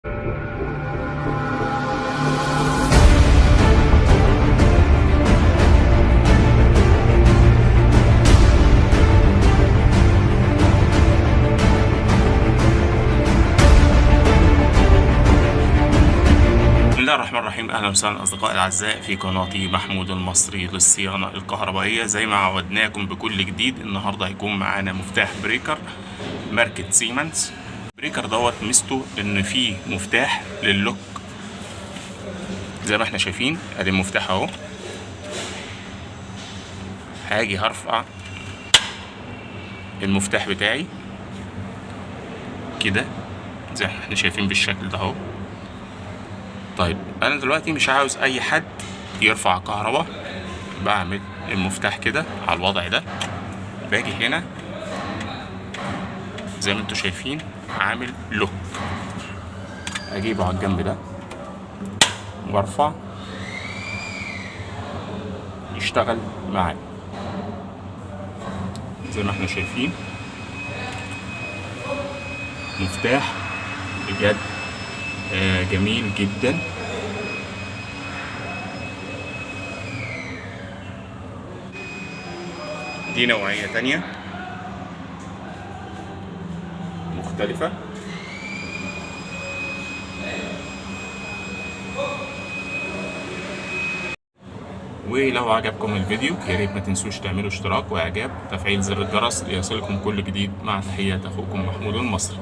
بسم الله الرحمن الرحيم. اهلا وسهلا اصدقائي الاعزاء في قناتي محمود المصري للصيانه الكهربائيه. زي ما عودناكم بكل جديد، النهارده هيكون معانا مفتاح بريكر ماركه سيمنز. البريكر دوت ميزته ان فيه مفتاح لللوك زي ما احنا شايفين. ادي المفتاح اهو. هاجي هرفع المفتاح بتاعي كده زي ما احنا شايفين بالشكل ده اهو. طيب انا دلوقتي مش عاوز اي حد يرفع كهرباء، بعمل المفتاح كده على الوضع ده، باجي هنا زي ما انتوا شايفين عامل لوك، اجيبه على الجنب ده وارفع يشتغل معايا زي ما احنا شايفين. مفتاح بجد جميل جدا. دي نوعية تانية مختلفة. ولو عجبكم الفيديو يا ريت ما تنسوش تعملوا اشتراك واعجاب وتفعيل زر الجرس ليصلكم كل جديد. مع تحيات اخوكم محمود المصري.